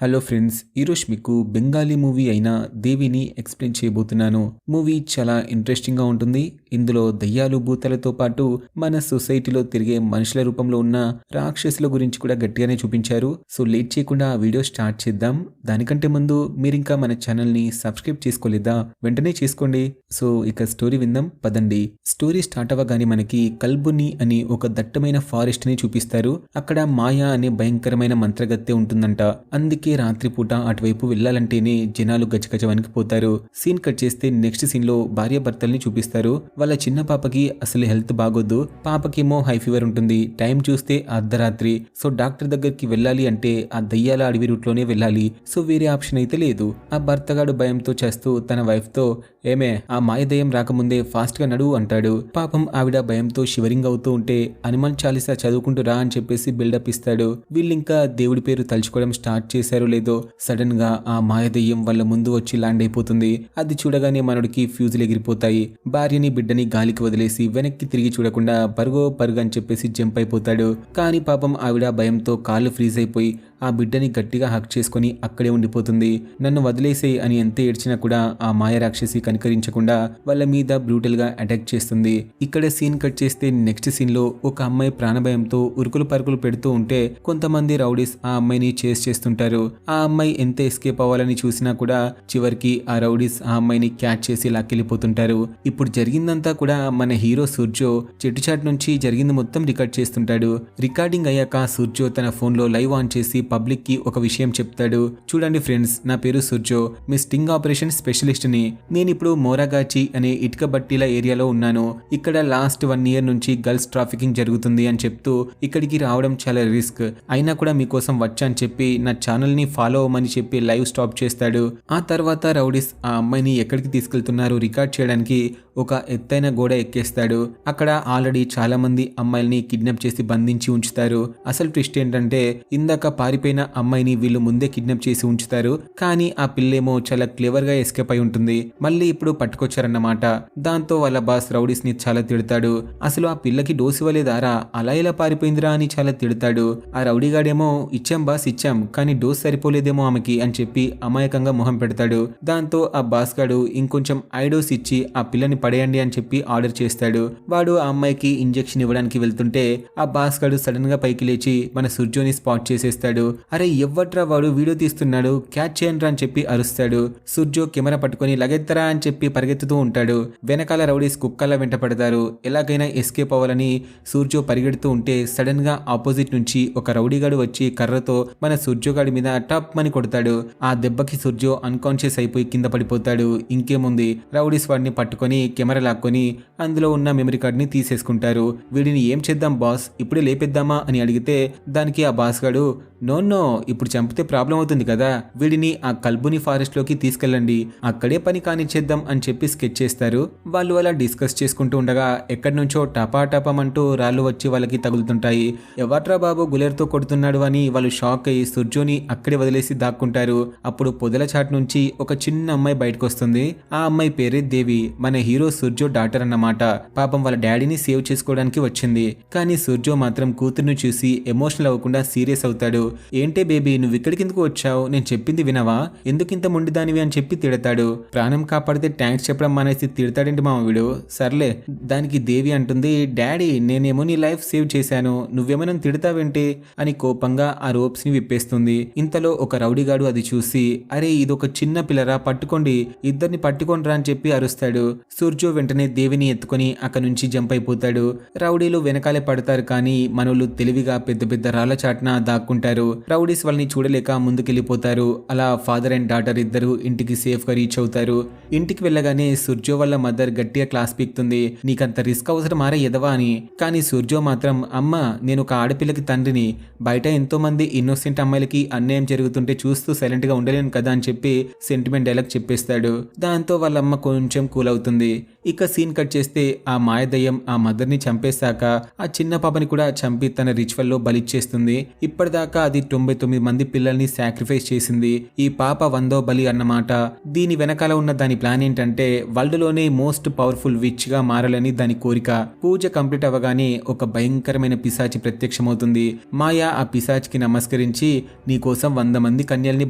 Hello friends, ఈరోజు మీకు Bengali movie అయిన దేవిని ఎక్స్ప్లెయిన్ చేయబోతున్నాను. మూవీ చాలా ఇంట్రెస్టింగ్గా ఉంటుంది. ఇందులో దయ్యాలు భూతాలతో పాటు మన సొసైటీలో తిరిగే మనుషుల రూపంలో ఉన్న రాక్షసుల గురించి కూడా గట్టిగానే చూపించారు. సో లేట్ చేయకుండా ఆ వీడియో స్టార్ట్ చేద్దాం. దానికంటే ముందు మీరు ఇంకా మన ఛానల్ని సబ్స్క్రైబ్ చేసుకోలేదా? వెంటనే చేసుకోండి. సో ఇక స్టోరీ విందాం పదండి. స్టోరీ స్టార్ట్ అవ్వగానే మనకి కల్బుని అని ఒక దట్టమైన ఫారెస్ట్ ని చూపిస్తారు. అక్కడ మాయా అనే భయంకరమైన మంత్రగత్తె ఉంటుందంట. అందుకే రాత్రిపూట అటువైపు వెళ్లాలంటేనే జనాలు గజగజ వణికిపోతారు. సీన్ కట్ చేస్తే నెక్స్ట్ సీన్ లో భార్య భర్తల్ని చూపిస్తారు. వాళ్ళ చిన్న పాపకి అసలు హెల్త్ బాగోద్దు. పాపకేమో హై ఫీవర్ ఉంటుంది. టైం చూస్తే అర్ధరాత్రి. సో డాక్టర్ దగ్గరికి వెళ్ళాలి అంటే ఆ దయ్యాల అడవి రూట్ లోనే వెళ్ళాలి. సో వేరే ఆప్షన్ అయితే లేదు. ఆ భర్తగాడు భయంతో చేస్తూ తన వైఫ్ తో, ఏమే ఆ మాయదయం రాకముందే ఫాస్ట్ గా నడువు అంటాడు. పాపం ఆవిడ భయంతో షివరింగ్ అవుతూ ఉంటే హనుమాన్ చాలీసా చదువుకుంటూ రా అని చెప్పేసి బిల్డప్ ఇస్తాడు. వీళ్ళింకా దేవుడి పేరు తలుచుకోవడం స్టార్ట్ చేశారో లేదో సడన్ గా ఆ మాయదయ్యం వాళ్ళ ముందు వచ్చి ల్యాండ్ అయిపోతుంది. అది చూడగానే మనడికి ఫ్యూజులు ఎగిరిపోతాయి. భార్యని బిడ్డని గాలికి వదిలేసి వెనక్కి తిరిగి చూడకుండా పరుగో పరుగు అని చెప్పేసి జంప్ అయిపోతాడు. కానీ పాపం ఆవిడ భయంతో కాళ్ళు ఫ్రీజ్ అయిపోయి ఆ బిడ్డని గట్టిగా హక్ చేసుకుని అక్కడే ఉండిపోతుంది. నన్ను వదిలేసేయి అని ఎంత ఏడ్చినా కూడా ఆ మాయ రాక్షసి కనికరించకుండా వాళ్ళ మీద బ్రూటల్ గా అటాక్ చేస్తుంది. ఇక్కడ సీన్ కట్ చేస్తే నెక్స్ట్ సీన్ లో ఒక అమ్మాయి ప్రాణభయంతో ఉరుకులు పరుగులు పెడుతూ ఉంటే కొంతమంది రౌడీస్ ఆ అమ్మాయిని చేస్ చేస్తుంటారు. ఆ అమ్మాయి ఎంత ఎస్కేప్ అవ్వాలని చూసినా కూడా చివరికి ఆ రౌడీస్ ఆ అమ్మాయిని క్యాచ్ చేసి లాక్కెళ్ళిపోతుంటారు. ఇప్పుడు జరిగిందంతా కూడా మన హీరో సూర్జో చెట్టు చాట్ నుంచి జరిగింది మొత్తం రికార్డ్ చేస్తుంటాడు. రికార్డింగ్ అయ్యాక సూర్జో తన ఫోన్ లో లైవ్ ఆన్ చేసి పబ్లిక్ కి ఒక విషయం చెప్తాడు. చూడండి ఫ్రెండ్స్, నా పేరు సూర్జో, మీ స్టింగ్ ఆపరేషన్ స్పెషలిస్ట్ ని. నేను ఇప్పుడు మోరాగాచి అనే ఇటుక బట్టీల ఏరియాలో ఉన్నాను. ఇక్కడ లాస్ట్ 1 year నుంచి గర్ల్స్ ట్రాఫికింగ్ జరుగుతుంది అని చెప్తూ ఇక్కడికి రావడం చాలా రిస్క్. అయినా కూడా మీకోసం వచ్చా అని చెప్పి నా ఛానల్ ని ఫాలో అవ్వమని చెప్పి లైవ్ స్టాప్ చేస్తాడు. ఆ తర్వాత రౌడీస్ ఆ అమ్మాయిని ఎక్కడికి తీసుకెళ్తున్నారు రికార్డ్ చేయడానికి ఒక ఎత్తైన గోడ ఎక్కేస్తాడు. అక్కడ ఆల్రెడీ చాలా మంది అమ్మాయిల్ని కిడ్నాప్ చేసి బంధించి ఉంచుతారు. అసలు ట్విస్ట్ ఏంటంటే ఇందాక పారిపోయిన అమ్మాయిని వీళ్ళు ముందే కిడ్నాప్ చేసి ఉంచుతారు. కానీ ఆ పిల్లేమో చాలా క్లెవర్ గా ఎస్కేప్ అయి ఉంటుంది. మళ్ళీ ఇప్పుడు పట్టుకొచ్చారన్నమాట. దాంతో వాళ్ళ బాస్ రౌడీస్ ని చాలా తిడతాడు. అసలు ఆ పిల్లకి డోసు ఇవ్వలేదారా, అలా ఇలా పారిపోయిందిరా అని చాలా తిడతాడు. ఆ రౌడీగాడేమో ఇచ్చాం బాస్ ఇచ్చాం, కానీ డోస్ సరిపోలేదేమో ఆమెకి అని చెప్పి అమాయకంగా మొహం పెడతాడు. దాంతో ఆ బాస్ గాడు ఇంకొంచెం ఐడోస్ ఇచ్చి ఆ పిల్లని పడేయండి అని చెప్పి ఆర్డర్ చేస్తాడు. వాడు ఆ అమ్మాయికి ఇంజెక్షన్ ఇవ్వడానికి వెళ్తుంటే ఆ బాస్ గాడు సడన్ గా పైకి లేచి మన సూర్జోని స్పాట్ చేసేస్తాడు. అరే ఎవ్వట్రా వాడు, వీడియో తీస్తున్నాడు, క్యాచ్ చేయండి అని చెప్పి అరుస్తాడు. సూర్జో కెమెరా పట్టుకుని లగెత్తరా అని చెప్పి పరిగెత్తుతూ ఉంటాడు. వెనకాల రౌడీస్ కుక్కలా వెంట పడతారు. ఎలాగైనా ఎస్కేప్ అవ్వాలని సూర్జో పరిగెడుతూ ఉంటే సడన్ గా ఆపోజిట్ నుంచి ఒక రౌడీగాడు వచ్చి కర్రతో మన సూర్జో గాడి మీద టప్ మని కొడతాడు. ఆ దెబ్బకి సూర్జో అన్కాన్షియస్ అయిపోయి కింద పడిపోతాడు. ఇంకేముంది, రౌడీస్ వాడిని పట్టుకొని కెమెరా లాక్కొని అందులో ఉన్న మెమరీ కార్డ్ ని తీసేసుకుంటారు. వీడిని ఏం చేద్దాం బాస్, ఇప్పుడే లేపేద్దామా అని అడిగితే దానికి ఆ బాస్ గాడు నో ఇప్పుడు చంపితే ప్రాబ్లం అవుతుంది కదా, వీడిని ఆ కల్బుని ఫారెస్ట్ లోకి తీసుకెళ్ళండి, అక్కడే పని కానిచ్చేద్దాం అని చెప్పి స్కెచ్ చేస్తారు. వాళ్ళు అలా డిస్కస్ చేసుకుంటూ ఉండగా ఎక్కడి నుంచో టపాటపమంటూ రాళ్ళు వచ్చి వాళ్ళకి తగులుతుంటాయి. ఎవట్రా బాబు గులేర్తో కొడుతున్నాడు అని వాళ్ళు షాక్ అయ్యి సూర్జోని అక్కడే వదిలేసి దాక్కుంటారు. అప్పుడు పొదల చాట్ నుంచి ఒక చిన్న అమ్మాయి బయటకు వస్తుంది. ఆ అమ్మాయి పేరే దేవి, మన హీరో సూర్జో డాటర్ అన్నమాట. పాపం వాళ్ళ డాడీని సేవ్ చేసుకోవడానికి వచ్చింది. కానీ సూర్జో మాత్రం కూతురుని చూసి ఎమోషనల్ అవ్వకుండా సీరియస్ అవుతాడు. ఏంటే బేబీ, నువ్వు ఇక్కడికి ఎందుకు వచ్చావు, నేను చెప్పింది వినవా, ఎందుకింత మొండిదానివి అని చెప్పి తిడతాడు. ప్రాణం కాపాడితే థ్యాంక్స్ చెప్పడం మానేసి తిడతాడేంటి మామ వీడు. సర్లే. దానికి దేవి అంటుంది, డాడీ నేనేమో నీ లైఫ్ సేవ్ చేశాను, నువ్వేమైనా తిడతావేంటి అని కోపంగా ఆ రోప్స్ ని విప్పేస్తుంది. ఇంతలో ఒక రౌడీగాడు అది చూసి, అరే ఇదొక చిన్న పిల్లరా, పట్టుకోండి, ఇద్దరిని పట్టుకోండిరా అని చెప్పి అరుస్తాడు. సూర్జో వెంటనే దేవిని ఎత్తుకొని అక్కడి నుంచి జంప్ అయిపోతాడు. రౌడీలు వెనకాలే పడతారు. కానీ మనోళ్ళు తెలివిగా పెద్ద పెద్ద రాళ్ల చాట్న దాక్కుంటారు. రౌడీస్ వాళ్ళని చూడలేక ముందుకెళ్లిపోతారు. అలా ఫాదర్ అండ్ డాటర్ ఇద్దరు ఇంటికి సేఫ్ గా రీచ్ అవుతారు. ఇంటికి వెళ్ళగానే సూర్జో వాళ్ళ మదర్ గట్టిగా క్లాస్ పీక్తుంది, నీకంత రిస్క్ అవసరం ఆరా ఎదవా అని. కానీ సూర్జో మాత్రం, అమ్మ నేను ఒక ఆడపిల్లకి తండ్రిని, బయట ఎంతో మంది ఇన్నోసెంట్ అమ్మాయిలకి అన్యాయం జరుగుతుంటే చూస్తూ సైలెంట్ గా ఉండలేను కదా అని చెప్పి సెంటిమెంట్ డైలాగ్ చెప్పేస్తాడు. దాంతో వాళ్ళమ్మ కొంచెం కూల్ అవుతుంది. ఇక సీన్ కట్ చేస్తే ఆ మాయదయ్యం ఆ మదర్ని చంపేశాక ఆ చిన్న పాపని కూడా చంపి తన రిచువల్లో బలిచ్చేస్తుంది. ఇప్పటిదాకా అది 99 మంది పిల్లల్ని సాక్రిఫైస్ చేసింది. ఈ పాప 100వ బలి అన్నమాట. దీని వెనకాల ఉన్న దాని ప్లాన్ ఏంటంటే వరల్డ్ లోనే మోస్ట్ పవర్ఫుల్ విచ్ గా మారాలని దాని కోరిక. పూజ కంప్లీట్ అవ్వగానే ఒక భయంకరమైన పిశాచి ప్రత్యక్షమవుతుంది. మాయా ఆ పిశాచికి నమస్కరించి నీకోసం 100 మంది కన్యల్ని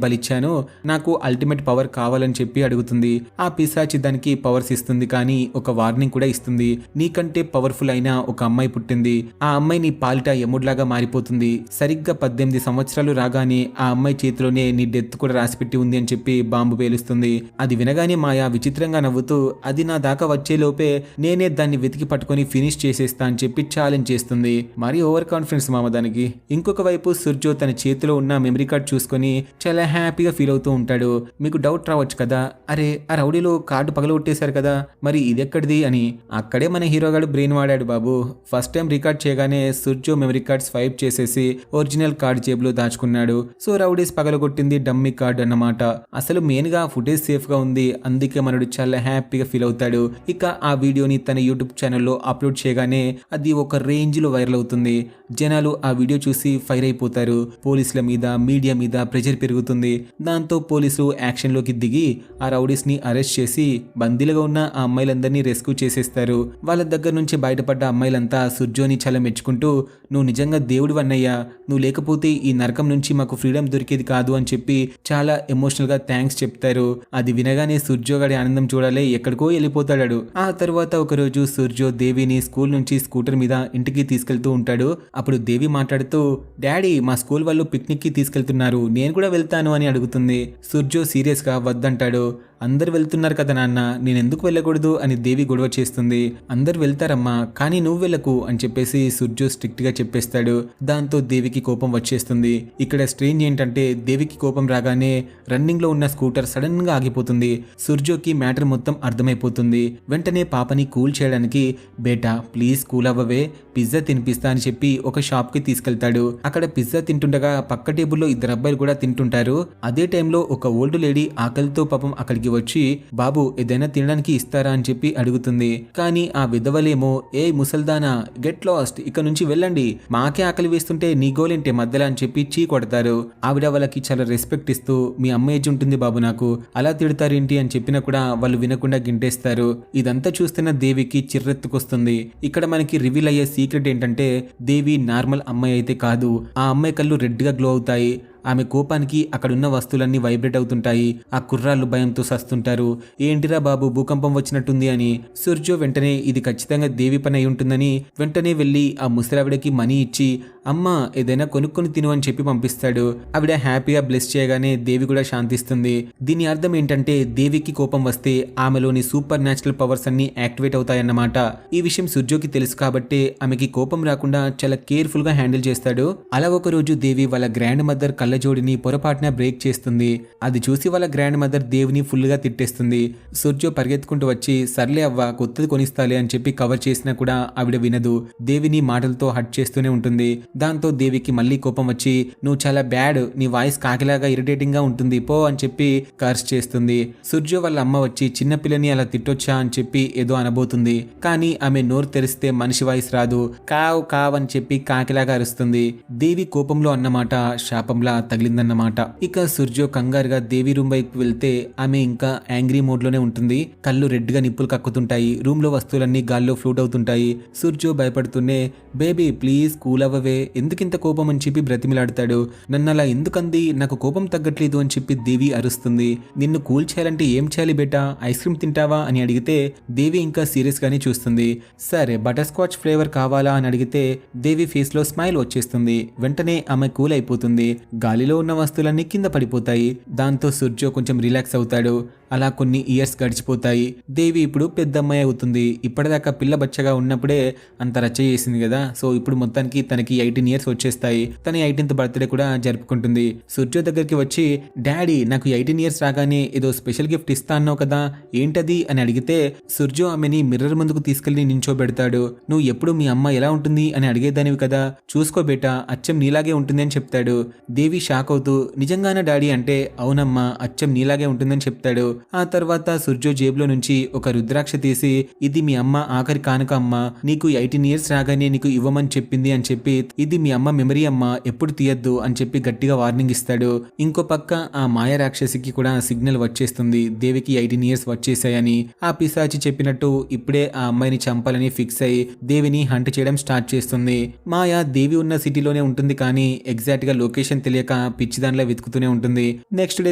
బలిచ్చాను, నాకు అల్టిమేట్ పవర్ కావాలని చెప్పి అడుగుతుంది. ఆ పిశాచి దానికి పవర్స్ ఇస్తుంది, కానీ ఒక వార్నింగ్ కూడా ఇస్తుంది. నీకంటే పవర్ఫుల్ అయిన ఒక అమ్మాయి పుట్టింది. ఆ అమ్మాయి నీ పాలిట యముడ్లాగా మారిపోతుంది. సరిగ్గా 18 సంవత్సరాలు రాగానే ఆ అమ్మాయి చేతిలోనే నీ డెత్ కూడా రాసిపెట్టి ఉంది అని చెప్పి బాంబు పేలుస్తుంది. అది వినగానే మాయా విచిత్రంగా నవ్వుతూ అది నా దాకా వచ్చేలోపే నేనే దాన్ని వెతికి పట్టుకొని ఫినిష్ చేసేస్తా అని చెప్పి ఛాలెంజ్ చేస్తుంది. మరి ఓవర్ కాన్ఫిడెన్స్ మామ దానికి. ఇంకొక వైపు సుర్జో తన చేతిలో ఉన్న మెమరీ కార్డ్ చూసుకొని చాలా హ్యాపీగా ఫీల్ అవుతూ ఉంటాడు. మీకు డౌట్ రావచ్చు కదా, అరే ఆ రౌడీలో కార్డు పగలగొట్టేశారు కదా, మరి ఇదెక్కడిది అని. అక్కడే మన హీరోగాడు బ్రెయిన్ వాడాడు బాబు. ఫస్ట్ టైం రికార్డ్ చేయగానే సుర్జో మెమరీ కార్డ్ స్వైప్ చేసేసి ఒరిజినల్ కార్డ్ జేబులో దాచుకున్నాడు. సో రౌడీస్ పగలగొట్టింది డమ్మీ కార్డ్ అన్నమాట. అసలు మెయిన్ గా ఫుటేజ్ సేఫ్ గా ఉంది, అందుకే మనడు చాలా హ్యాపీగా ఫీల్ అవుతాడు. ఇక ఆ వీడియోని తన యూట్యూబ్ ఛానల్లో అప్లోడ్ చేయగానే అది ఒక రేంజ్ లో వైరల్ అవుతుంది. జనాలు ఆ వీడియో చూసి ఫైర్ అయిపోతారు. పోలీసుల మీద మీడియా మీద ప్రెషర్ పెరుగుతుంది. దాంతో పోలీసులు యాక్షన్ లోకి దిగి ఆ రౌడీస్ ని అరెస్ట్ చేసి బందీలుగా ఉన్న ఆ అమ్మాయిలందరినీ రెస్క్యూ చేసేస్తారు. వాళ్ళ దగ్గర నుంచి బయటపడ్డ అమ్మాయిలంతా సుర్జోని చాలా మెచ్చుకుంటూ నువ్వు నిజంగా దేవుడు అన్నయ్యా, నువ్వు లేకపోతే ఈ నరకం నుంచి మాకు ఫ్రీడమ్ దొరికేది కాదు అని చెప్పి చాలా ఎమోషనల్ గా థ్యాంక్స్ చెప్తారు. అది వినగానే సుర్జో గడి ఆనందం చూడాలి ఎక్కడికో వెళ్ళిపోతాడు. ఆ తర్వాత ఒకరోజు సుర్జో దేవిని స్కూల్ నుంచి స్కూటర్ మీద ఇంటికి తీసుకెళ్తూ ఉంటాడు. అప్పుడు దేవి మాట్లాడుతూ డాడీ మా స్కూల్ వాళ్ళు పిక్నిక్ కి తీసుకెళ్తున్నారు, నేను కూడా వెళ్తాను అని అడుగుతుంది. సుర్జో సీరియస్ గా వద్దంటాడు. అందరు వెళ్తున్నారు కదా నాన్న, నేనెందుకు వెళ్ళకూడదు అని దేవి గొడవ చేస్తుంది. అందరు వెళ్తారమ్మా, కానీ నువ్వు వెళ్ళకు అని చెప్పేసి సుర్జో స్ట్రిక్ట్ గా చెప్పేస్తాడు. దాంతో దేవికి కోపం వచ్చేస్తుంది. ఇక్కడ స్ట్రేంజ్ ఏంటంటే దేవికి కోపం రాగానే రన్నింగ్ లో ఉన్న స్కూటర్ సడన్ గా ఆగిపోతుంది. సుర్జోకి మ్యాటర్ మొత్తం అర్థమైపోతుంది. వెంటనే పాపని కూల్ చేయడానికి బేటా ప్లీజ్ కూల్ అవ్వవే, పిజ్జా తినిపిస్తా అని చెప్పి ఒక షాప్ కి తీసుకెళ్తాడు. అక్కడ పిజ్జా తింటుండగా పక్క టేబుల్లో 2 అబ్బాయిలు కూడా తింటుంటారు. అదే టైంలో ఒక ఓల్డ్ లేడీ ఆకలితో పాపం అక్కడికి వచ్చి బాబు ఏదైనా తినడానికి ఇస్తారా అని చెప్పి అడుగుతుంది. కానీ ఆ విధవలేమో ఏ ముసల్దానా గెట్ లాస్ట్, ఇక నుంచి వెళ్ళండి, మాకే ఆకలి వేస్తుంటే నీ గోలేంటే మధ్యలో అని చెప్పి చీ కొడతారు. ఆవిడ వాళ్ళకి చాలా రెస్పెక్ట్ ఇస్తూ మీ అమ్మ ఏజ్ ఉంటుంది బాబు నాకు, అలా తిడతారేంటి అని చెప్పినా కూడా వాళ్ళు వినకుండా గింటేస్తారు. ఇదంతా చూస్తున్న దేవికి చిర్రెత్తుకొస్తుంది. ఇక్కడ మనకి రివీల్ అయ్యే సీక్రెట్ ఏంటంటే దేవి నార్మల్ అమ్మాయి అయితే కాదు. ఆ అమ్మాయి కళ్ళు రెడ్ గా గ్లో అవుతాయి. ఆమె కోపానికి అక్కడున్న వస్తువులన్నీ వైబ్రేట్ అవుతుంటాయి. ఆ కుర్రాళ్ళు భయంతో సస్తుంటారు. ఏంటిరా బాబు భూకంపం వచ్చినట్టుంది అని. సుర్జో వెంటనే ఇది ఖచ్చితంగా దేవి పని అయి ఉంటుందని వెంటనే వెళ్ళి ఆ ముసలావిడకి మనీ ఇచ్చి అమ్మా ఏదైనా కొనుక్కొని తిను అని చెప్పి పంపిస్తాడు. ఆవిడ హ్యాపీగా బ్లెస్ చేయగానే దేవి కూడా శాంతిస్తుంది. దీని అర్థం ఏంటంటే దేవికి కోపం వస్తే ఆమెలోని సూపర్ న్యాచురల్ పవర్స్ అన్ని యాక్టివేట్ అవుతాయన్నమాట. ఈ విషయం సుర్జోకి తెలుసు కాబట్టి ఆమెకి కోపం రాకుండా చాలా కేర్ఫుల్ గా హ్యాండిల్ చేస్తాడు. అలా ఒక రోజు దేవి వాళ్ళ గ్రాండ్ మదర్ కళ్ళజోడిని పొరపాటున బ్రేక్ చేస్తుంది. అది చూసి వాళ్ళ గ్రాండ్ మదర్ దేవిని ఫుల్ గా తిట్టేస్తుంది. సుర్జో పరిగెత్తుకుంటూ వచ్చి సర్లే అవ్వ కొత్తది కొనిస్తాలే అని చెప్పి కవర్ చేసినా కూడా ఆవిడ వినదు. దేవిని మాటలతో హట్ చేస్తూనే ఉంటుంది. దాంతో దేవికి మళ్ళీ కోపం వచ్చి నువ్వు చాలా బ్యాడ్, నీ వాయిస్ కాకిలాగా ఇరిటేటింగ్ గా ఉంటుంది పో అని చెప్పి కర్స్ చేస్తుంది. సుర్జో వాళ్ళ అమ్మ వచ్చి చిన్నపిల్లని అలా తిట్టొచ్చా అని చెప్పి ఏదో అనబోతుంది. కానీ ఆమె నోరు తెరిస్తే మనిషి వాయిస్ రాదు. కావ్ కావ్ అని చెప్పి కాకిలాగా అరుస్తుంది. దేవి కోపంలో అన్నమాట శాపంలా తగిలిందన్నమాట. ఇక సుర్జో కంగారుగా దేవి రూమ్ వైపు వెళ్తే ఆమె ఇంకా యాంగ్రీ మోడ్ లోనే ఉంటుంది. కళ్ళు రెడ్ గా నిప్పులు కక్కుతుంటాయి. రూమ్ లో వస్తువులన్నీ గాల్లో ఫ్లూట్ అవుతుంటాయి. సుర్జో భయపడుతూనే బేబీ ప్లీజ్ కూల్ అవ్వవే, ఎందుకింత కోపం అని చెప్పి బ్రతిమిలాడతాడు. నన్ను అలా ఎందుకంది, నాకు కోపం తగ్గట్లేదు అని చెప్పి దేవి అరుస్తుంది. నిన్ను కూల్ చేయాలంటే ఏం చేయాలి బేటా, ఐస్ క్రీమ్ తింటావా అని అడిగితే దేవి ఇంకా సీరియస్ గానే చూస్తుంది. సరే బటర్ స్కాచ్ ఫ్లేవర్ కావాలా అని అడిగితే దేవి ఫేస్ లో స్మైల్ వచ్చేస్తుంది. వెంటనే ఆమె కూల్ అయిపోతుంది. గాలిలో ఉన్న వస్తువులన్నీ కింద పడిపోతాయి. దాంతో సుర్జో కొంచెం రిలాక్స్ అవుతాడు. అలా కొన్ని ఇయర్స్ గడిచిపోతాయి. దేవి ఇప్పుడు పెద్ద అమ్మాయి అవుతుంది. ఇప్పటిదాకా పిల్ల బచ్చగా ఉన్నప్పుడే అంత రచ్చ చేసింది కదా, సో ఇప్పుడు మొత్తానికి తనకి 18 ఇయర్స్ వచ్చేస్తాయి. తన 18th బర్త్డే కూడా జరుపుకుంటుంది. సుర్జో దగ్గరికి వచ్చి డాడీ నాకు 18 ఇయర్స్ రాగానే ఏదో స్పెషల్ గిఫ్ట్ ఇస్తా అన్నావు కదా ఏంటది అని అడిగితే సుర్జో ఆమెని మిర్రర్ ముందుకు తీసుకెళ్లి నించోబెడతాడు. నువ్వు ఎప్పుడు మీ అమ్మ ఎలా ఉంటుంది అని అడిగేదానివి కదా, చూసుకో బేటా అచ్చం నీలాగే ఉంటుంది అని చెప్తాడు. దేవి షాక్ అవుతూ నిజంగానే డాడీ అంటే అవునమ్మా అచ్చం నీలాగే ఉంటుందని చెప్తాడు. ఆ తర్వాత సుర్జో జేబులో నుంచి ఒక రుద్రాక్ష తీసి, ఇది మీ అమ్మ ఆఖరి కానుక అమ్మ, నీకు 18 ఇయర్స్ రాగానే నీకు ఇవ్వమని చెప్పింది అని చెప్పి, ఇది మీ అమ్మ మెమరీ అమ్మ, ఎప్పుడు తీయద్దు అని చెప్పి గట్టిగా వార్నింగ్ ఇస్తాడు. ఇంకో పక్క ఆ మాయ రాక్షసికి కూడా సిగ్నల్ వచ్చేస్తుంది, దేవికి 18 ఇయర్స్ వచ్చేసాయని. ఆ పిశాచి చెప్పినట్టు ఇప్పుడే ఆ అమ్మాయిని చంపాలని ఫిక్స్ అయి దేవిని హంట్ చేయడం స్టార్ట్ చేస్తుంది. మాయ దేవి ఉన్న సిటీలోనే ఉంటుంది కానీ ఎగ్జాక్ట్ గా లొకేషన్ తెలియక పిచ్చిదానిలా వెతుకుతూనే ఉంటుంది. నెక్స్ట్ డే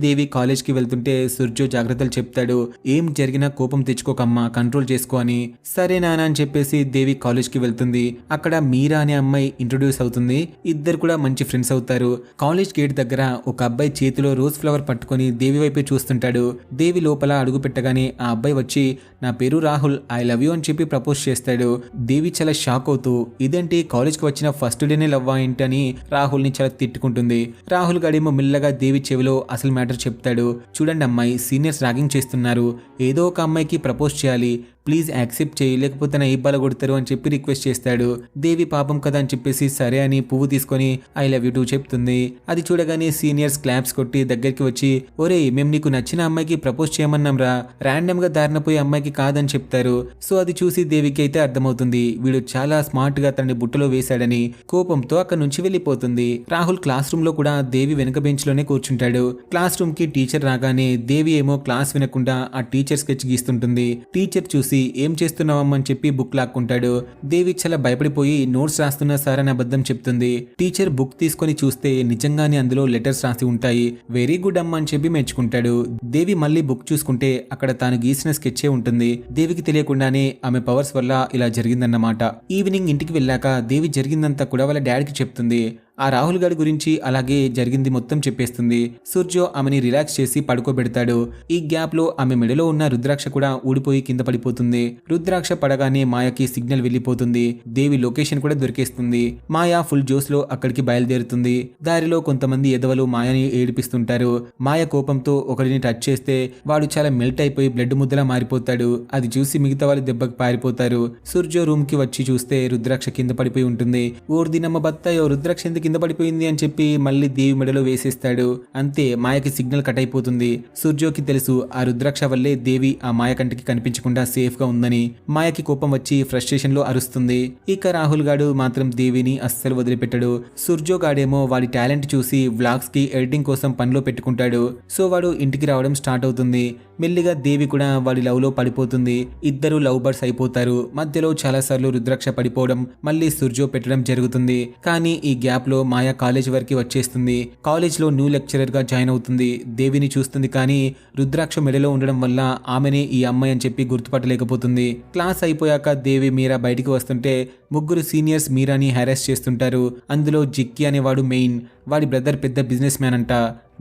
దేవి కాలేజ్ కి వెళ్తుంటే సుర్జో జాగ్రత్తలు చెప్తాడు, ఏం జరిగినా కోపం తెచ్చుకోకమ్మా, కంట్రోల్ చేసుకో అని. సరే నాన్న అని చెప్పేసి దేవి కాలేజ్ కి వెళ్తుంది. అక్కడ మీరా అనే అమ్మాయి ఇంట్రొడ్యూస్ అవుతుంది. ఇద్దరు కూడా మంచి ఫ్రెండ్స్ అవుతారు. కాలేజ్ గేట్ దగ్గర ఒక అబ్బాయి చేతిలో రోజ్ ఫ్లవర్ పట్టుకొని దేవి వైపే చూస్తుంటాడు. దేవి లోపల అడుగు పెట్టగానే ఆ అబ్బాయి వచ్చి, నా పేరు రాహుల్, ఐ లవ్ యూ అని చెప్పి ప్రపోజ్ చేస్తాడు. దేవి చాలా షాక్ అవుతూ, ఇదేంటి కాలేజ్కి వచ్చిన ఫస్ట్ డేనే లవ్వా ఏంటని రాహుల్ ని చాలా తిట్టుకుంటుంది. రాహుల్ గడేమో మెల్లగా దేవి చెవిలో అసలు మ్యాటర్ చెప్తాడు. చూడండి అమ్మాయి, సీనియర్స్ ర్యాగింగ్ చేస్తున్నారు, ఏదో ఒక అమ్మాయికి ప్రపోజ్ చేయాలి, ప్లీజ్ యాక్సెప్ట్ చేయి, లేకపోతే నా ఇబ్బంది కొడతారు అని చెప్పి రిక్వెస్ట్ చేస్తాడు. దేవి పాపం కదా అని చెప్పేసి సరే అని పువ్వు తీసుకొని ఐ లవ్ యూ టూ చెప్తుంది. అది చూడగానే సీనియర్స్ క్లాప్స్ కొట్టి దగ్గరికి వచ్చి, ఒరే మేము నీకు నచ్చిన అమ్మాయికి ప్రపోజ్ చేయమన్నాం రా, ర్యాండమ్ గా దారిన పోయే అమ్మాయికి కాదని చెప్తారు. సో అది చూసి దేవికి అయితే అర్థమవుతుంది, వీడు చాలా స్మార్ట్ గా తనని బుట్టలో వేశాడని. కోపంతో అక్కడి నుంచి వెళ్ళిపోతుంది. రాహుల్ క్లాస్ రూమ్ లో కూడా దేవి వెనక బెంచ్ లోనే కూర్చుంటాడు. క్లాస్ రూమ్ కి టీచర్ రాగానే దేవి ఏమో క్లాస్ వినకుండా ఆ టీచర్ స్కెచ్ గీస్తుంటుంది. టీచర్ చూసి ఏం చేస్తున్నావమ్మని చెప్పి బుక్ లాక్కుంటాడు. దేవి చాలా భయపడిపోయి నోట్స్ రాస్తున్నా సార్ అని అబద్ధం చెప్తుంది. టీచర్ బుక్ తీసుకొని చూస్తే నిజంగానే అందులో లెటర్స్ రాసి ఉంటాయి. వెరీ గుడ్ అమ్మ అని చెప్పి మెచ్చుకుంటాడు. దేవి మళ్ళీ బుక్ చూసుకుంటే అక్కడ తాను గీసిన స్కెచ్చే ఉంటుంది. దేవికి తెలియకుండానే ఆమె పవర్స్ వల్ల ఇలా జరిగిందన్నమాట. ఈవినింగ్ ఇంటికి వెళ్ళాక దేవి జరిగిందంతా కూడా వాళ్ళ డాడీకి చెప్తుంది. ఆ రాహుల్ గారి గురించి అలాగే జరిగింది మొత్తం చెప్పేస్తుంది. సూర్జో ఆమెని రిలాక్స్ చేసి పడుకోబెడతాడు. ఈ గ్యాప్ లో ఆమె మెడలో ఉన్న రుద్రాక్ష కూడా ఊడిపోయి కింద పడిపోతుంది. రుద్రాక్ష పడగానే మాయకి సిగ్నల్ వెళ్ళిపోతుంది. దేవి లొకేషన్ కూడా దొరికేస్తుంది. మాయ ఫుల్ జోస్ లో అక్కడికి బయలుదేరుతుంది. దారిలో కొంతమంది ఎదవలు మాయని ఏడిపిస్తుంటారు. మాయ కోపంతో ఒకరిని టచ్ చేస్తే వాడు చాలా మెల్ట్ అయిపోయి బ్లడ్ ముద్దలా మారిపోతాడు. అది చూసి మిగతా వాళ్ళు దెబ్బకి పారిపోతారు. సూర్జో రూమ్ కి వచ్చి చూస్తే రుద్రాక్ష కింద పడిపోయి ఉంటుంది. ఓర్దినమ్మ బత్తాయో, రుద్రాక్ష ఎందుకు కింద పడిపోయింది అని చెప్పి మళ్ళీ దేవి మెడలో వేసేస్తాడు. అంతే, మాయకి సిగ్నల్ కట్ అయిపోతుంది. సూర్జోకి తెలుసు ఆ రుద్రాక్ష వల్లే దేవి ఆ మాయ కంటికి కనిపించకుండా సేఫ్ గా ఉందని. మాయకి కోపం వచ్చి ఫ్రస్ట్రేషన్ లో అరుస్తుంది. ఇక రాహుల్ గాడు మాత్రం దేవిని అస్సలు వదిలిపెట్టాడు. సూర్జో గాడేమో వాడి టాలెంట్ చూసి వ్లాగ్స్ కి ఎడిటింగ్ కోసం పనిలో పెట్టుకుంటాడు. సో వాడు ఇంటికి రావడం స్టార్ట్ అవుతుంది. మెల్లిగా దేవి కూడా వాడి లవ్ లో పడిపోతుంది. ఇద్దరు లవ్ బర్డ్స్ అయిపోతారు. మధ్యలో చాలా సార్లు రుద్రాక్ష పడిపోవడం, మళ్ళీ సూర్జో పెట్టడం జరుగుతుంది. కానీ ఈ గ్యాప్ లో మాయ కాలేజ్ వరకు వచ్చేస్తుంది. కాలేజ్ లో న్యూ లెక్చరర్ గా జాయిన్ అవుతుంది. దేవిని చూస్తుంది కానీ రుద్రాక్ష మెడలో ఉండడం వల్ల ఆమెనే ఈ అమ్మాయి అని చెప్పి గుర్తుపట్టలేకపోతుంది. క్లాస్ అయిపోయాక దేవి మీరా బయటికి వస్తుంటే ముగ్గురు సీనియర్స్ మీరాని హ్యారెస్ చేస్తుంటారు. అందులో జిక్కి అనేవాడు మెయిన్. వాడి బ్రదర్ పెద్ద బిజినెస్ మ్యాన్ అంట.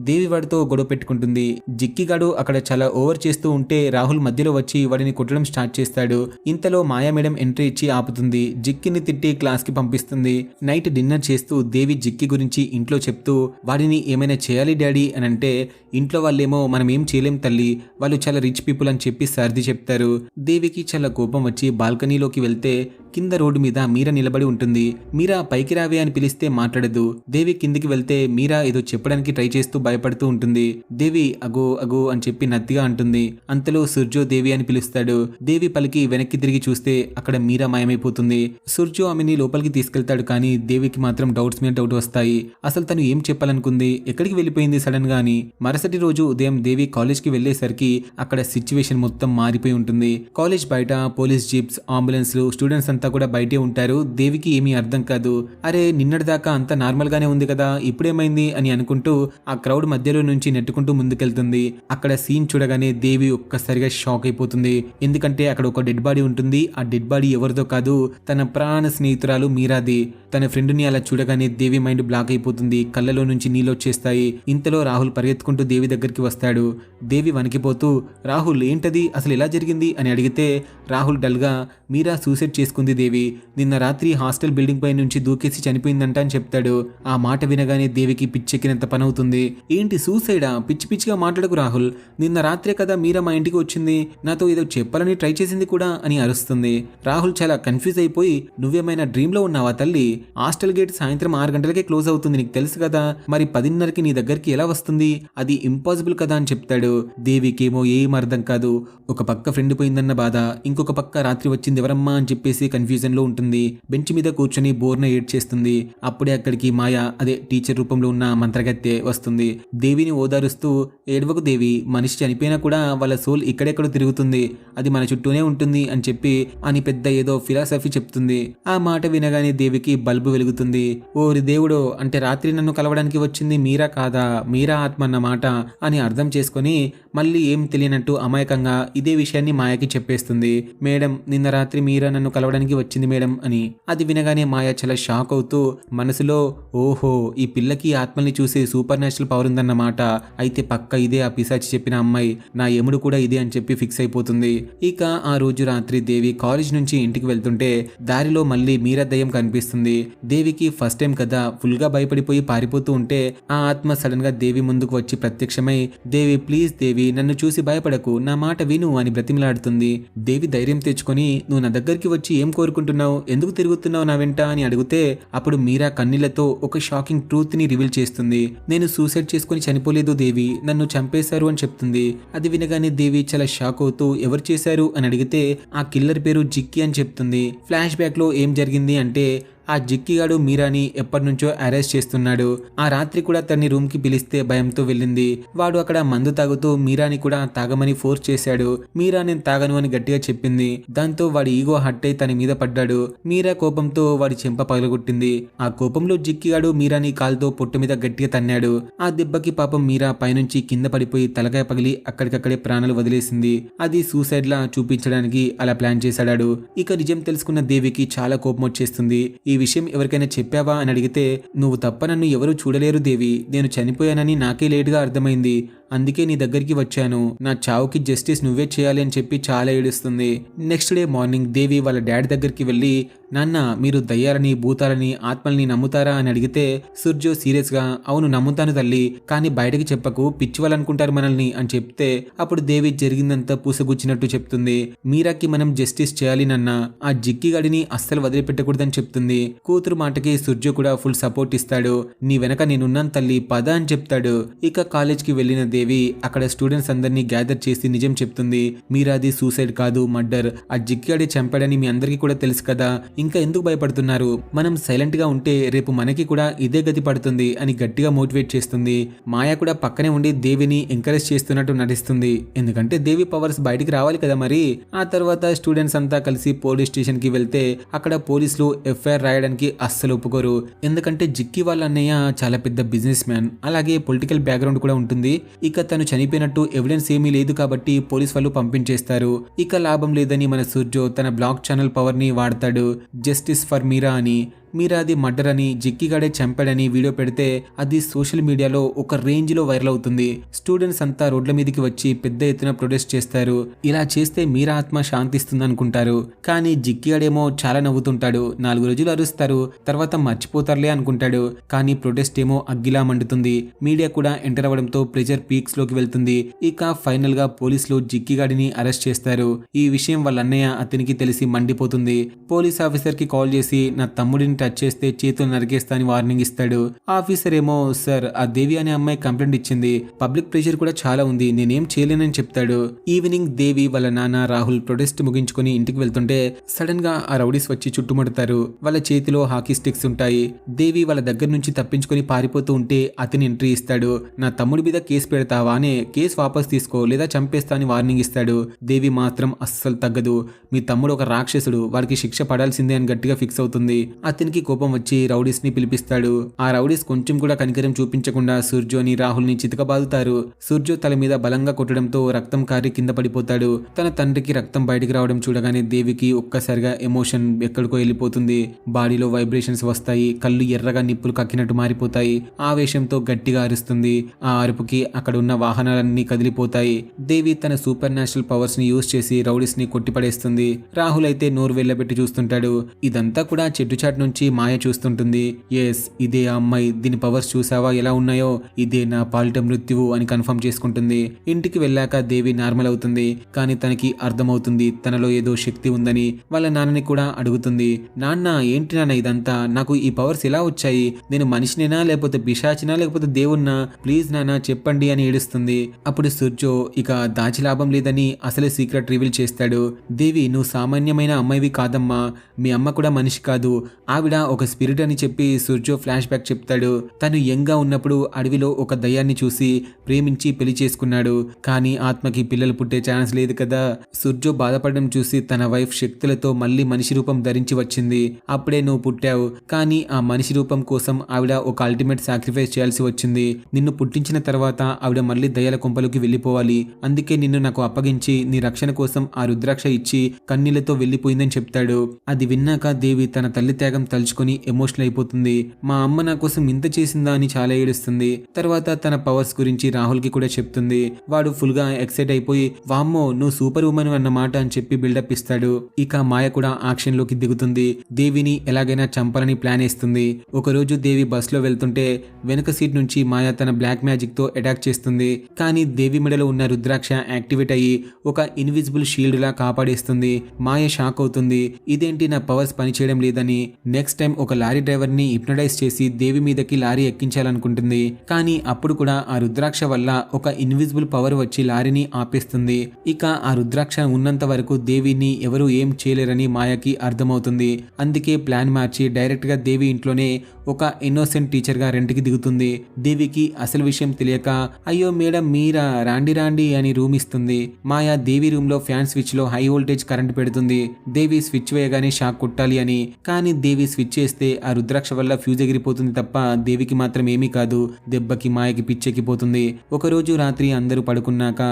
దేవి వాడితో గొడవ పెట్టుకుంటుంది. జిక్కిగాడు అక్కడ చాలా ఓవర్ చేస్తూ ఉంటే రాహుల్ మధ్యలో వచ్చి వాడిని కొట్టడం స్టార్ట్ చేస్తాడు. ఇంతలో మాయా మేడం ఎంట్రీ ఇచ్చి ఆపుతుంది. జిక్కిని తిట్టి క్లాస్ కి పంపిస్తుంది. నైట్ డిన్నర్ చేస్తూ దేవి జిక్కి గురించి ఇంట్లో చెప్తూ, వాడిని ఏమైనా చేయాలి డాడీ అని అంటే ఇంట్లో వాళ్ళేమో మనం ఏం చేయలేం తల్లి, వాళ్ళు చాలా రిచ్ పీపుల్ అని చెప్పి సర్ది చెప్తారు. దేవికి చాలా కోపం వచ్చి బాల్కనీలోకి వెళ్తే కింద రోడ్డు మీద మీరా నిలబడి ఉంటుంది. మీరా పైకి రావే అని పిలిస్తే మాట్లాడదు. దేవి కిందికి వెళ్తే మీరా ఏదో చెప్పడానికి ట్రై చేస్తూ భయపడుతూ ఉంటుంది. దేవి అగో అగో అని చెప్పి నత్తిగా అంటుంది. అంతలో సుర్జో దేవి అని పిలుస్తాడు. దేవి పలికి వెనక్కి తిరిగి చూస్తే అక్కడ మీరా మాయమైపోతుంది. సుర్జో ఆమెని లోపలికి తీసుకెళ్తాడు కానీ దేవికి మాత్రం డౌట్స్ మీద డౌట్ వస్తాయి. అసలు తను ఏం చెప్పాలనుకుంది, ఎక్కడికి వెళ్ళిపోయింది సడన్ గా అని. మరుసటి రోజు ఉదయం దేవి కాలేజ్ కి వెళ్లేసరికి అక్కడ సిచ్యువేషన్ మొత్తం మారిపోయి ఉంటుంది. కాలేజ్ బయట పోలీస్ జీప్స్, అంబులెన్స్లు, స్టూడెంట్స్ అంతా కూడా బయటే ఉంటారు. దేవికి ఏమీ అర్థం కాదు. అరే నిన్నటిదాకా అంతా నార్మల్ గానే ఉంది కదా, ఇప్పుడేమైంది అని అనుకుంటూ ఆ క్రౌడ్ మధ్యలో నుంచి నెట్టుకుంటూ ముందుకెళ్తుంది. అక్కడ సీన్ చూడగానే దేవి ఒక్కసారిగా షాక్ అయిపోతుంది. ఎందుకంటే అక్కడ ఒక డెడ్ బాడీ ఉంటుంది. ఆ డెడ్ బాడీ ఎవరిదో కాదు, తన ప్రాణ స్నేహితురాలు మీరాది. తన ఫ్రెండ్ ని అలా చూడగానే దేవి మైండ్ బ్లాక్ అయిపోతుంది. కళ్ళలో నుంచి నీళ్ళు వచ్చేస్తాయి. ఇంతలో రాహుల్ పరిగెత్తుకుంటూ దేవి దగ్గరికి వస్తాడు. దేవి వణికిపోతూ, రాహుల్ ఏంటది, అసలు ఎలా జరిగింది అని అడిగితే రాహుల్ డల్గా, మీరా సూసైడ్ చేసుకుంది దేవి, నిన్న రాత్రి హాస్టల్ బిల్డింగ్ పై నుంచి దూకేసి చనిపోయిందంట అని చెప్తాడు. ఆ మాట వినగానే దేవికి పిచ్చెక్కినంత పనవుతుంది. ఏంటి సూసైడా? పిచ్చి పిచ్చిగా మాట్లాడకు రాహుల్. నిన్న రాత్రే కదా మీరా మా ఇంటికి వచ్చింది, నాతో ఏదో చెప్పాలని ట్రై చేసింది కూడా అని అరుస్తుంది. రాహుల్ చాలా కన్ఫ్యూజ్ అయిపోయి, నువ్వేమైనా డ్రీమ్లో ఉన్నావా తల్లి? హాస్టల్ గేట్ సాయంత్రం 6 గంటలకే క్లోజ్ అవుతుంది, నీకు తెలుసు కదా, మరి 10:30కి నీ దగ్గరికి ఎలా వస్తుంది? అది ఇంపాసిబుల్ కదా అని చెప్తాడు. దేవికేమో ఏం అర్థం కాదు. ఒక పక్క ఫ్రెండ్ పోయిందన్న బాధ, ఇంకొక పక్క రాత్రి వచ్చింది ఎవరమ్మా అని చెప్పేసి కన్ఫ్యూజన్ లో ఉంటుంది. బెంచ్ మీద కూర్చొని బోర్న ఏడ్చేస్తుంది. అప్పుడే అక్కడికి మాయ, అదే టీచర్ రూపంలో ఉన్న మంత్రగత్తె వస్తుంది. దేవిని ఓదారుస్తూ, ఏడవకు దేవి, మనిషి చనిపోయినా కూడా వాళ్ళ సోల్ ఇక్కడెక్కడో తిరుగుతుంది, అది మన చుట్టూనే ఉంటుంది అని చెప్పి అని పెద్ద ఏదో ఫిలాసఫీ చెప్తుంది. ఆ మాట వినగానే దేవికి బల్బు వెలుగుతుంది. ఓరి దేవుడో, అంటే రాత్రి నన్ను కలవడానికి వచ్చింది మీరా కాదా, మీరా ఆత్మ అన్నమాట అని అర్థం చేసుకొని మళ్ళీ ఏం తెలియనట్టు అమాయకంగా ఇదే విషయాన్ని మాయకి చెప్పేస్తుంది. మేడం, నిన్న రాత్రి మీరా నన్ను కలవడానికి వచ్చింది మేడం అని. అది వినగానే మాయ చాలా షాక్ అవుతూ మనసులో, ఓహో, ఈ పిల్లకి ఆత్మల్ని చూసే సూపర్ న్యాచురల్ పవర్ ఉందన్నమాట, అయితే పక్క ఇదే ఆ పిశాచి చెప్పిన అమ్మాయి, నా యముడు కూడా ఇదే అని చెప్పి ఫిక్స్ అయిపోతుంది. ఇక ఆ రోజు రాత్రి దేవి కాలేజ్ నుంచి ఇంటికి వెళ్తుంటే దారిలో మళ్ళీ మీరా దయ్యం కనిపిస్తుంది. దేవికి ఫస్ట్ టైం కదా, ఫుల్ గా భయపడిపోయి పారిపోతూ ఉంటే ఆ ఆత్మ సడన్ గా దేవి ముందుకు వచ్చి ప్రత్యక్షమై, దేవి ప్లీజ్ దేవి, నన్ను చూసి భయపడకు, నా మాట విను అని బ్రతిమలాడుతుంది. దేవి ధైర్యం తెచ్చుకొని, నువ్వు నా దగ్గరికి వచ్చి ఏం కోరుకుంటున్నావు, ఎందుకు తిరుగుతున్నావు నా వెంట అని అడిగితే అప్పుడు మీరా కన్నీళ్లతో ఒక షాకింగ్ ట్రూత్ ని రివీల్ చేస్తుంది. నేను సూసైడ్ చేసుకుని చనిపోలేదు దేవి, నన్ను చంపేశారు అని చెప్తుంది. అది వినగానే దేవి చాలా షాక్ అవుతూ ఎవరు చేశారు అని అడిగితే ఆ కిల్లర్ పేరు జిక్కి అని చెప్తుంది. ఫ్లాష్ బ్యాక్ లో ఏం జరిగింది అంటే ఆ జిక్కిగాడు మీరాని ఎప్పటినుంచో అరెస్ట్ చేస్తున్నాడు. ఆ రాత్రి కూడా తన్ని రూమ్ కి పిలిస్తే భయంతో వెళ్ళింది. వాడు అక్కడ మందు తాగుతూ మీరాని కూడా తాగమని ఫోర్స్ చేశాడు. మీరా నేను తాగను అని గట్టిగా చెప్పింది. దాంతో వాడి ఈగో హట్ అయి తన మీద పడ్డాడు. మీరా కోపంతో వాడి చెంప పగలగొట్టింది. ఆ కోపంలో జిక్కిగాడు మీరాని కాలుతో పొట్టు మీద గట్టిగా తన్నాడు. ఆ దెబ్బకి పాపం మీరా పైనుంచి కింద పడిపోయి తలకాయ పగిలి అక్కడికక్కడే ప్రాణాలు వదిలేసింది. అది సూసైడ్ లా చూపించడానికి అలా ప్లాన్ చేశాడు. ఇక నిజం తెలుసుకున్న దేవికి చాలా కోపం వచ్చేస్తుంది. ఈ విషయం ఎవరికైనా చెప్పావా అని అడిగితే, నువ్వు తప్ప నన్ను ఎవరూ చూడలేరు దేవి, నేను చనిపోయానని నాకే లేటుగా అర్థమైంది, అందుకే నీ దగ్గరికి వచ్చాను, నా చావుకి జస్టిస్ నువ్వే చేయాలి అని చెప్పి చాలా ఏడుస్తుంది. నెక్స్ట్ డే మార్నింగ్ దేవి వాళ్ళ డాడీ దగ్గరికి వెళ్ళి, నాన్న, మీరు దయ్యాలని భూతాలని ఆత్మల్ని నమ్ముతారా అని అడిగితే సుర్జో సీరియస్ గా, అవును నమ్ముతాను తల్లి, కానీ బయటకి చెప్పకు, పిచ్చివాళ్ళనుకుంటారు మనల్ని అని చెప్తే అప్పుడు దేవి జరిగిందంతా పూసగుచ్చినట్టు చెప్తుంది. మీరాకి మనం జస్టిస్ చేయాలి నాన్న, ఆ జిక్కి గడిని అస్సలు వదిలిపెట్టకూడదని చెప్తుంది. కూతురు మాటకి సుర్జో కూడా ఫుల్ సపోర్ట్ ఇస్తాడు. నీ వెనక నేనున్నాను తల్లి, పద అని చెప్తాడు. ఇక కాలేజ్ కి వెళ్లిన దేవి అక్కడ స్టూడెంట్స్ అందరినీ గ్యాదర్ చేసి నిజం చెప్తుంది. మీరాది సూసైడ్ కాదు, మర్డర్, ఆ జిక్కిగాడే చంపాడని మీ అందరికీ కూడా తెలుసు కదా, ఇంకా ఎందుకు భయపడుతున్నారు, మనం సైలెంట్ గా ఉంటే రేపు మనకి కూడా ఇదే గతి పడుతుంది అని గట్టిగా మోటివేట్ చేస్తుంది. మాయ కూడా పక్కనే ఉండి దేవిని ఎంకరేజ్ చేస్తున్నట్టు నటిస్తుంది. ఎందుకంటే దేవి పవర్స్ బయటికి రావాలి కదా మరి. ఆ తర్వాత స్టూడెంట్స్ అంతా కలిసి పోలీస్ స్టేషన్ కి వెళ్తే అక్కడ పోలీసులు ఎఫ్ఐఆర్ రాయడానికి అస్సలు ఒప్పుకోరు. ఎందుకంటే జిక్కి వాళ్ళ అన్నయ్య చాలా పెద్ద బిజినెస్ మ్యాన్, అలాగే పొలిటికల్ బ్యాక్గ్రౌండ్ కూడా ఉంటుంది. ఇక తను చనిపోయినట్టు ఎవిడెన్స్ ఏమీ లేదు కాబట్టి పోలీస్ వాళ్ళు పంపించేస్తారు. ఇక లాభం లేదని మన సూర్జో తన బ్లాగ్ ఛానల్ పవర్ ని వాడతాడు. జస్టిస్ ఫర్ మీరా అని. మీరాది మర్డర్ అని, జిక్కిగాడే చంపాడని వీడియో పెడితే అది సోషల్ మీడియాలో ఒక రేంజ్ లో వైరల్ అవుతుంది. స్టూడెంట్స్ అంతా రోడ్ల మీదకి వచ్చి పెద్ద ఎత్తున ప్రొటెస్ట్ చేస్తారు. ఇలా చేస్తే మీరా ఆత్మ శాంతిస్తుంది అనుకుంటారు, కానీ జిక్కిగాడేమో చాలా నవ్వుతుంటాడు. 4 రోజులు అరుస్తారు, తర్వాత మర్చిపోతారులే అనుకుంటాడు. కానీ ప్రొటెస్ట్ ఏమో అగ్గిలా మండుతుంది. మీడియా కూడా ఎంటర్ అవ్వడంతో ప్రెజర్ పీక్స్ లోకి వెళ్తుంది. ఇక ఫైనల్ గా పోలీసులు జిక్కిగాడిని అరెస్ట్ చేస్తారు. ఈ విషయం వాళ్ళ అన్నయ్య అతనికి తెలిసి మండిపోతుంది. పోలీస్ ఆఫీసర్ కి కాల్ చేసి, నా తమ్ముడిని టచ్ చేస్తే చేతులు నరికేస్తా అని వార్నింగ్ ఇస్తాడు. ఆఫీసర్ ఏమో, సార్, ఆ దేవి అనే అమ్మాయి కంప్లైంట్ ఇచ్చింది, పబ్లిక్ ప్రెషర్ కూడా చాలా ఉంది, నేనేం చేయలేనని చెప్తాడు. ఈవినింగ్ దేవి వాళ్ళ నాన్న రాహుల్ ప్రొటెస్ట్ ముగించుకొని ఇంటికి వెళ్తుంటే సడన్ గా ఆ రౌడీస్ వచ్చి చుట్టుముడతారు. వాళ్ళ చేతిలో హాకీ స్టిక్స్ ఉంటాయి. దేవి వాళ్ళ దగ్గర నుంచి తప్పించుకొని పారిపోతూ ఉంటే అతని ఎంట్రీ ఇస్తాడు. నా తమ్ముడి మీద కేసు పెడతావా అనే, కేసు వాపస్ తీసుకో లేదా చంపేస్తా అని వార్నింగ్ ఇస్తాడు. దేవి మాత్రం అస్సలు తగ్గదు. మీ తమ్ముడు ఒక రాక్షసుడు, వాడికి శిక్ష పడాల్సిందే అని గట్టిగా ఫిక్స్ అవుతుంది. అతనికి కోపం వచ్చి రౌడీస్ ని పిలిపిస్తాడు. ఆ రౌడీస్ కొంచెం కూడా కనికరం చూపించకుండా సూర్జోని రాహుల్ ని చితకబాదుతారు. సూర్జో తల మీద బలంగా కొట్టడంతో రక్తం కారి కింద పడిపోతాడు. తన తండ్రికి రక్తం బయటికి రావడం చూడగానే దేవికి ఒక్కసారిగా ఎమోషన్ ఎక్కడికో వెళ్ళిపోతుంది. బాడీలో వైబ్రేషన్స్ వస్తాయి, కళ్ళు ఎర్రగా నిప్పులు కక్కినట్టు మారిపోతాయి. ఆవేశంతో గట్టిగా అరుస్తుంది. ఆ అరుపుకి అక్కడ ఉన్న వాహనాలన్నీ కదిలిపోతాయి. దేవి తన సూపర్ న్యాచురల్ పవర్స్ ని యూజ్ చేసి రౌడీస్ ని కొట్టిపడేస్తుంది. రాహుల్ అయితే నోరు వెళ్ళబెట్టి చూస్తుంటాడు. ఇదంతా కూడా చెట్టుచాటు నుంచి నుంచి మాయ చూస్తుంటుంది. ఎస్, ఇదే ఆ అమ్మాయి, దీని పవర్స్ చూసావా ఎలా ఉన్నాయో, ఇదే నా పాలిట మృత్యువు అని కన్ఫర్మ్ చేసుకుంటుంది. ఇంటికి వెళ్ళాక దేవి నార్మల్ అవుతుంది. కానీ తనకి అర్థమవుతుంది తనలో ఏదో శక్తి ఉందని. వాళ్ళ నాన్నని కూడా అడుగుతుంది, నాన్న ఏంటి నాన్న ఇదంతా, నాకు ఈ పవర్స్ ఎలా వచ్చాయి, నేను మనిషినేనా లేకపోతే పిశాచినా లేకపోతే దేవున్నా, ప్లీజ్ నాన్న చెప్పండి అని ఏడుస్తుంది. అప్పుడు సూర్జో ఇక దాచి లాభం లేదని అసలే సీక్రెట్ రివీల్ చేస్తాడు. దేవి, నువ్వు సామాన్యమైన అమ్మాయివి కాదమ్మా, మీ అమ్మ కూడా మనిషి కాదు, ఆవిడ ఒక స్పిరిట్ అని చెప్పి సూర్జో ఫ్లాష్ బ్యాక్ చెప్తాడు. తను యంగ్గా ఉన్నప్పుడు అడవిలో ఒక దయ్యాన్ని చూసి ప్రేమించి పెళ్లి చేసుకున్నాడు. కానీ ఆత్మకి పిల్లలు పుట్టే ఛాన్స్ లేదు కదా. సూర్జో బాధపడడం చూసి తన వైఫ్ శక్తులతో మళ్ళీ మనిషి రూపం ధరించి వచ్చింది. అప్పుడే నువ్వు పుట్టావు, కానీ ఆ మనిషి రూపం కోసం ఆవిడ ఒక అల్టిమేట్ సాక్రిఫైస్ చేయాల్సి వచ్చింది. నిన్ను పుట్టించిన తర్వాత ఆవిడ మళ్ళీ దయ్యాల కొంపలోకి వెళ్ళిపోవాలి. అందుకే నిన్ను నాకు అప్పగించి నీ రక్షణ కోసం ఆ రుద్రాక్ష ఇచ్చి కన్నీళ్లతో వెళ్ళిపోయిందని చెప్తాడు. అది విన్నాక దేవి తన తల్లి త్యాగం తలుచుకొని ఎమోషనల్ అయిపోతుంది. మా అమ్మ నా కోసం ఇంత చేసిందా అని చాలా ఏడుస్తుంది. తర్వాత తన పవర్స్ గురించి రాహుల్ కి కూడా చెప్తుంది. వాడు ఫుల్ గా ఎక్సైట్ అయిపోయి, వామ్మో నువ్వు సూపర్ ఉమెన్ అన్నమాట అని చెప్పి బిల్డప్ ఇస్తాడు. ఇక మాయ కూడా యాక్షన్ లోకి దిగుతుంది. దేవిని ఎలాగైనా చంపాలని ప్లాన్ వేస్తుంది. ఒకరోజు దేవి బస్ లో వెళ్తుంటే వెనుక సీట్ నుంచి మాయ తన బ్లాక్ మ్యాజిక్ తో అటాక్ చేస్తుంది. కానీ దేవి మెడలో ఉన్న రుద్రాక్ష యాక్టివేట్ అయ్యి ఒక ఇన్విజిబుల్ షీల్డ్ లా కాపాడేస్తుంది. మాయ షాక్ అవుతుంది, ఇదేంటి నా పవర్స్ పనిచేయడం లేదని. నెక్స్ట్ టైం ఒక లారీ డ్రైవర్ ని హిప్నటైజ్ చేసి దేవి మీదకి లారీ ఎక్కించాలనుకుంటుంది. కానీ అప్పుడు కూడా ఆ రుద్రాక్ష వల్ల ఒక ఇన్విజిబుల్ పవర్ వచ్చి లారీని ఆపేస్తుంది. ఇక ఆ రుద్రాక్ష ఉన్నంత వరకు దేవిని ఎవరు ఏం చేయలేరని మాయకి అర్థమవుతుంది. అందుకే ప్లాన్ మార్చి డైరెక్ట్ గా దేవి ఇంట్లోనే ఒక ఇన్నోసెంట్ టీచర్ గా రెంట్కి దిగుతుంది. దేవికి అసలు విషయం తెలియక, అయ్యో మేడం మీరా, రాండి రాండి అని రూమ్ ఇస్తుంది. మాయ దేవి రూమ్ లో ఫ్యాన్ స్విచ్ లో హై వోల్టేజ్ కరెంట్ పెడుతుంది. దేవి స్విచ్ వేయగానే షాక్ కొట్టాలి అని. కానీ దేవి స్విచ్ చేస్తే ఆ రుద్రాక్ష వల్ల ఫ్యూజ్ ఎగిరిపోతుంది తప్ప దేవికి మాత్రం ఏమీ కాదు. దెబ్బకి మాయకి పిచ్చెక్కిపోతుంది. ఒకరోజు రాత్రి అందరూ పడుకున్నాక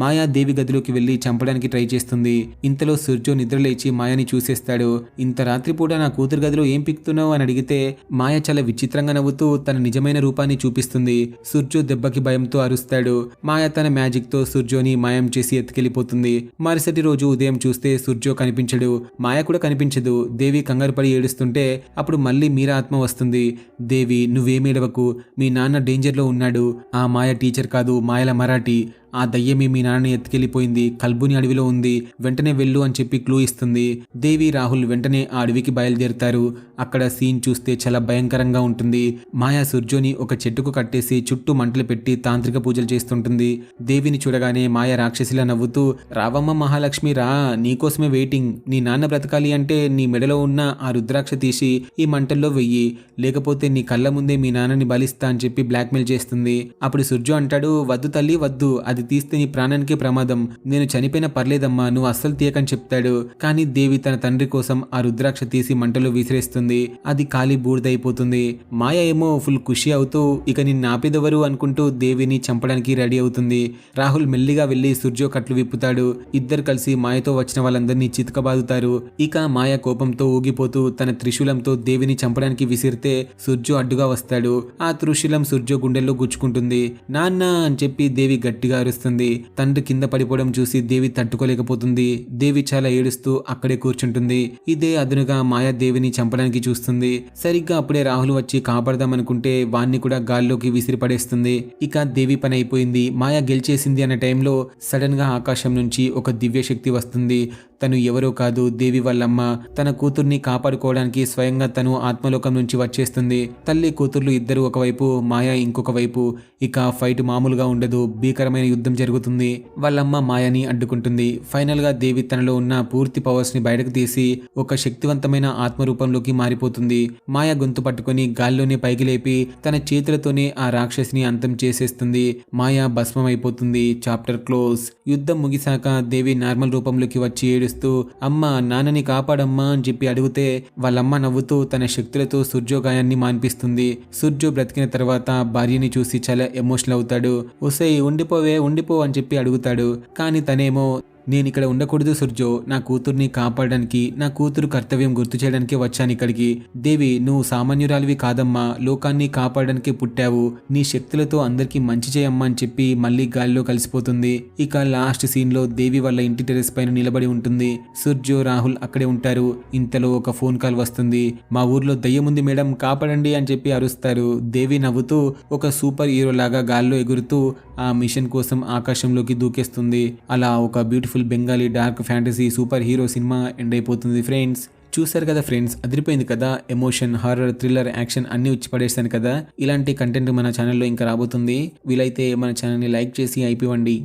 మాయా దేవి గదిలోకి వెళ్లి చంపడానికి ట్రై చేస్తుంది. ఇంతలో సూర్జో నిద్రలేచి మాయని చూసేస్తాడు. ఇంత రాత్రి పూట నా కూతురు గదిలో ఏం పిక్తున్నావు అని అడిగితే మాయ చాలా విచిత్రంగా నవ్వుతూ తన నిజమైన రూపాన్ని చూపిస్తుంది. సూర్జో దెబ్బకి భయంతో అరుస్తాడు. మాయ తన మ్యాజిక్ తో సూర్జోని మాయం చేసి ఎత్తుకెళ్లిపోతుంది. మరుసటి రోజు ఉదయం చూస్తే సూర్జో కనిపించడు. మాయ కూడా కనిపించదు. దేవి కంగారు పడి ఏడుస్తుంటే అప్పుడు మళ్ళీ మీరా ఆత్మ వస్తుంది. దేవి నువ్వేమేడవకు, మీ నాన్న డేంజర్ లో ఉన్నాడు. ఆ మాయ టీచర్ కాదు, మాయల మరాఠీ. ఆ దయ్యమే మీ నాన్నని ఎత్తుకెళ్లిపోయింది, కల్బుని అడవిలో ఉంది, వెంటనే వెళ్ళు అని చెప్పి క్లూ ఇస్తుంది. దేవి రాహుల్ వెంటనే ఆ అడవికి బయలుదేరుతారు. అక్కడ సీన్ చూస్తే చాలా భయంకరంగా ఉంటుంది. మాయా సూర్జోని ఒక చెట్టుకు కట్టేసి చుట్టూ మంటలు పెట్టి తాంత్రిక పూజలు చేస్తుంటుంది. దేవిని చూడగానే మాయ రాక్షసిలా నవ్వుతూ, రావమ్మ మహాలక్ష్మి రా, నీకోసమే వెయిటింగ్. నీ నాన్న బ్రతకాలి అంటే నీ మెడలో ఉన్న ఆ రుద్రాక్ష తీసి ఈ మంటల్లో వెయ్యి, లేకపోతే నీ కళ్ళ ముందే మీ నాన్నని బలిస్తా అని చెప్పి బ్లాక్మెయిల్ చేస్తుంది. అప్పుడు సూర్జో అంటాడు, వద్దు తల్లి వద్దు, అది తీస్తే నీ ప్రాణానికే ప్రమాదం, నేను చనిపోయినా పర్లేదమ్మా, నువ్వు అస్సలు తీయకని చెప్తాడు. కానీ దేవి తన తండ్రి కోసం ఆ రుద్రాక్ష తీసి మంటలో విసిరేస్తుంది. అది కాలి బూడిదైపోతుంది. మాయ ఏమో ఫుల్ ఖుషి అవుతూ ఇక నిన్ను ఆపేదెవరు అనుకుంటూ దేవిని చంపడానికి రెడీ అవుతుంది. రాహుల్ మెల్లిగా వెళ్లి సూర్జో కట్లు విప్పుతాడు. ఇద్దరు కలిసి మాయతో వచ్చిన వాళ్ళందరినీ చితకబాదుతారు. ఇక మాయ కోపంతో ఊగిపోతూ తన త్రిశూలంతో దేవిని చంపడానికి విసిరితే సూర్జో అడ్డుగా వస్తాడు. ఆ త్రిశూలం సూర్జో గుండెల్లో గుచ్చుకుంటుంది. నాన్న అని చెప్పి దేవి గట్టిగా అరుస్తుంది. తండ్రి కింద పడిపోవడం చూసి దేవి తట్టుకోలేకపోతుంది. దేవి చాలా ఏడుస్తూ అక్కడే కూర్చుంటుంది. ఇదే అదునుగా మాయా దేవిని చంపడానికి చూస్తుంది. సరిగ్గా అప్పుడే రాహుల్ వచ్చి కాపాడదామనుకుంటే వాణ్ణి కూడా గాల్లోకి విసిరి పడేస్తుంది. ఇక దేవి పని అయిపోయింది, మాయా గెలిచేసింది అన్న టైంలో సడన్ గా ఆకాశం నుంచి ఒక దివ్య శక్తి వస్తుంది. తను ఎవరో కాదు, దేవి వాళ్ళమ్మ. తన కూతుర్ని కాపాడుకోవడానికి స్వయంగా తను ఆత్మలోకం నుంచి వచ్చేస్తుంది. తల్లి కూతుర్లు ఇద్దరు ఒకవైపు, మాయా ఇంకొక వైపు. ఇక ఫైట్ మామూలుగా ఉండదు, భీకరమైన యుద్ధం జరుగుతుంది. వాళ్ళమ్మ మాయాని అడ్డుకుంటుంది. ఫైనల్ గా దేవి తనలో ఉన్న పూర్తి పవర్స్ ని బయటకు తీసి ఒక శక్తివంతమైన ఆత్మరూపంలోకి మారిపోతుంది. మాయ గొంతు పట్టుకొని గాల్లోనే పైకి లేపి తన చేతులతోనే ఆ రాక్షసిని అంతం చేసేస్తుంది. మాయ భస్మం అయిపోతుంది. Chapter close. యుద్ధం ముగిశాక దేవి నార్మల్ రూపంలోకి వచ్చి ఏడుస్తూ, అమ్మ నాన్నని కాపాడమ్మా అని చెప్పి అడిగితే వాళ్ళమ్మ నవ్వుతూ తన శక్తులతో సూర్జో గాయాన్ని మాన్పిస్తుంది. సూర్జో బ్రతికిన తర్వాత భార్యని చూసి చాలా ఎమోషనల్ అవుతాడు. ఒసై ఉండిపోవే ఉండిపో అని చెప్పి అడుగుతాడు. కానీ తనేమో నేను ఇక్కడ ఉండకూడదు సుర్జో, నా కూతుర్ని కాపాడడానికి, నా కూతురు కర్తవ్యం గుర్తు చేయడానికి వచ్చాను ఇక్కడికి. దేవి, నువ్వు సామాన్యురాలివి కాదమ్మా, లోకాన్ని కాపాడడానికి పుట్టావు, నీ శక్తులతో అందరికీ మంచి చేయమ్మా అని చెప్పి మళ్ళీ గాలిలో కలిసిపోతుంది. ఇక లాస్ట్ సీన్ లో దేవి వాళ్ళ ఇంటి టెరెస్ పైన నిలబడి ఉంటుంది. సుర్జో, రాహుల్ అక్కడే ఉంటారు. ఇంతలో ఒక ఫోన్ కాల్ వస్తుంది. మా ఊర్లో దయ్యం ఉంది మేడం, కాపాడండి అని చెప్పి అరుస్తారు. దేవి నవ్వుతూ ఒక సూపర్ హీరో లాగా గాల్లో ఎగురుతూ ఆ మిషన్ కోసం ఆకాశంలోకి దూకేస్తుంది. అలా ఒక beautiful Bengali dark fantasy super hero cinema end అయిపోతుంది ఫ్రెండ్స్. చూసారు కదా ఫ్రెండ్స్, అదిరిపోయింది కదా. ఎమోషన్, హారర్, థ్రిల్లర్, యాక్షన్ అన్ని వచ్చి పడేస్తాను కదా. ఇలాంటి కంటెంట్ మన ఛానల్లో ఇంకా రాబోతుంది. వీలైతే మన ఛానల్ని లైక్ చేసి అయిపోవండి.